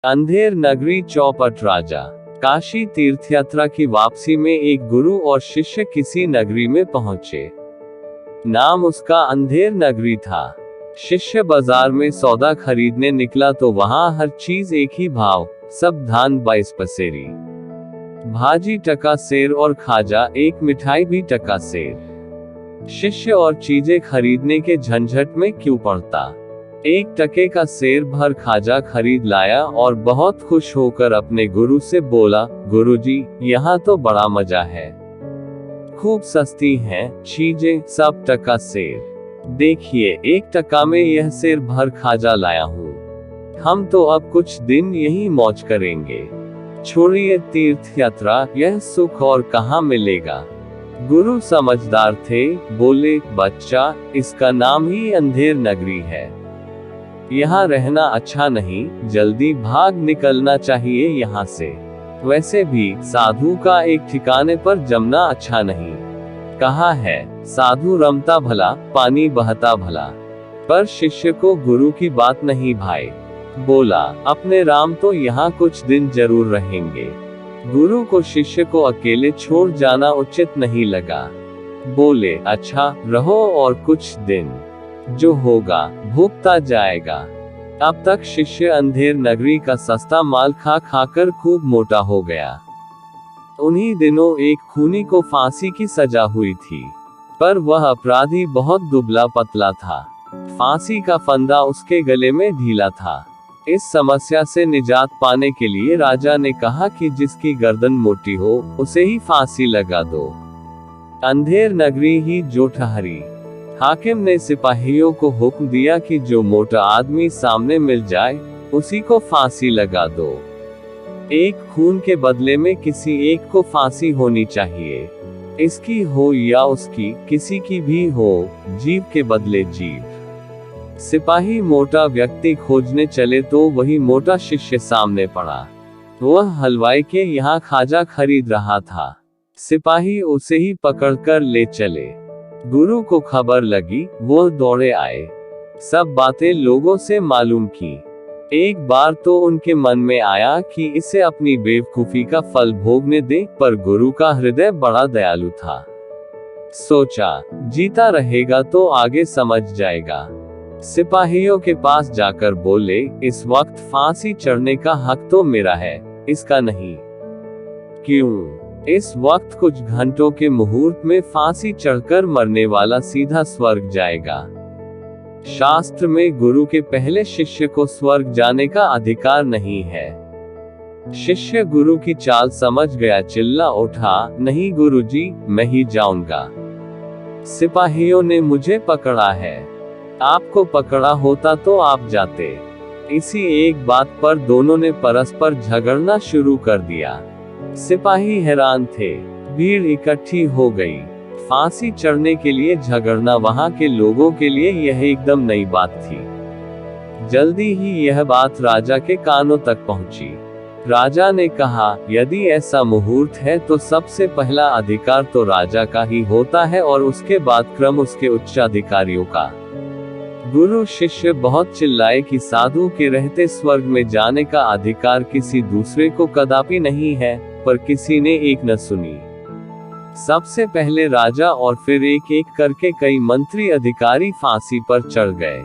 अंधेर नगरी चौपट राजा। काशी तीर्थयात्रा की वापसी में एक गुरु और शिष्य किसी नगरी में पहुंचे। नाम उसका अंधेर नगरी था। शिष्य बाजार में सौदा खरीदने निकला तो वहां हर चीज एक ही भाव, सब धान 22 पसेरी, भाजी टका सेर और खाजा एक मिठाई भी टका सेर। शिष्य और चीजें खरीदने के झंझट में क्यों पड़ता, 1 टके का सेर भर खाजा खरीद लाया और बहुत खुश होकर अपने गुरु से बोला, गुरुजी, यहाँ तो बड़ा मजा है, खूब सस्ती हैं चीजें, सब टका सेर। देखिए 1 टका में यह सेर भर खाजा लाया हूँ। हम तो अब कुछ दिन यही मौज करेंगे, छोड़िए तीर्थ यात्रा, यह सुख और कहाँ मिलेगा। गुरु समझदार थे, बोले, बच्चा, इसका नाम ही अंधेर नगरी है, यहाँ रहना अच्छा नहीं, जल्दी भाग निकलना चाहिए यहाँ से। वैसे भी साधु का एक ठिकाने पर जमना अच्छा नहीं। कहा है, साधु रमता भला, पानी बहता भला। पर शिष्य को गुरु की बात नहीं भाई। बोला, अपने राम तो यहाँ कुछ दिन जरूर रहेंगे। गुरु को शिष्य को अकेले छोड़ जाना उचित नहीं लगा। बोले, अच्छा रहो और कुछ दिन, जो होगा भुगता जाएगा। अब तक शिष्य अंधेर नगरी का सस्ता माल खा खाकर खूब मोटा हो गया। उन्हीं दिनों एक खूनी को फांसी की सजा हुई थी, पर वह अपराधी बहुत दुबला पतला था। फांसी का फंदा उसके गले में ढीला था। इस समस्या से निजात पाने के लिए राजा ने कहा कि जिसकी गर्दन मोटी हो उसे ही फांसी लगा दो। अंधेर नगरी ही जो ठहरी। हाकिम ने सिपाहियों को हुक्म दिया कि जो मोटा आदमी सामने मिल जाए उसी को फांसी लगा दो। एक खून के बदले में किसी एक को फांसी होनी चाहिए, इसकी हो या उसकी, किसी की भी हो, जीव के बदले जीव। सिपाही मोटा व्यक्ति खोजने चले तो वही मोटा शिष्य सामने पड़ा। वह हलवाई के यहाँ खाजा खरीद रहा था। सिपाही उसे ही पकड़कर ले चले। गुरु को खबर लगी, वो दौड़े आए, सब बातें लोगों से मालूम की। एक बार तो उनके मन में आया कि इसे अपनी बेवकूफी का फल भोगने दे, पर गुरु का हृदय बड़ा दयालु था। सोचा, जीता रहेगा तो आगे समझ जाएगा। सिपाहियों के पास जाकर बोले, इस वक्त फांसी चढ़ने का हक तो मेरा है, इसका नहीं। क्यों? इस वक्त कुछ घंटों के मुहूर्त में फांसी चढ़कर मरने वाला सीधा स्वर्ग जाएगा। शास्त्र में गुरु के पहले शिष्य को स्वर्ग जाने का अधिकार नहीं है। शिष्य गुरु की चाल समझ गया, चिल्ला उठा, नहीं गुरुजी, मैं ही जाऊंगा। सिपाहियों ने मुझे पकड़ा है, आपको पकड़ा होता तो आप जाते। इसी एक बात पर दोनों ने परस्पर झगड़ना शुरू कर दिया। सिपाही हैरान थे, भीड़ इकट्ठी हो गई। फांसी चढ़ने के लिए झगड़ना वहां के लोगों के लिए यह एकदम नई बात थी। जल्दी ही यह बात राजा के कानों तक पहुंची। राजा ने कहा, यदि ऐसा मुहूर्त है तो सबसे पहला अधिकार तो राजा का ही होता है और उसके बाद क्रम उसके उच्चाधिकारियों का। गुरु शिष्य बहुत चिल्लाए कि साधु के रहते स्वर्ग में जाने का अधिकार किसी दूसरे को कदापि नहीं है, पर किसी ने एक न सुनी। सबसे पहले राजा और फिर एक एक करके कई मंत्री अधिकारी फांसी पर चढ़ गए।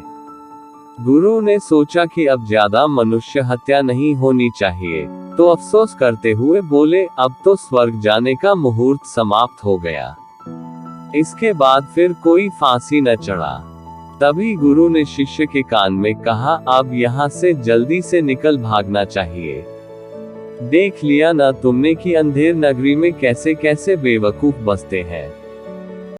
गुरु ने सोचा कि अब ज्यादा मनुष्य हत्या नहीं होनी चाहिए, तो अफसोस करते हुए बोले, अब तो स्वर्ग जाने का मुहूर्त समाप्त हो गया। इसके बाद फिर कोई फांसी न चढ़ा। तभी गुरु ने शिष्य के कान में कहा, अब यहाँ से जल्दी से निकल भागना चाहिए। देख लिया ना तुमने कि अंधेर नगरी में कैसे कैसे बेवकूफ बसते हैं।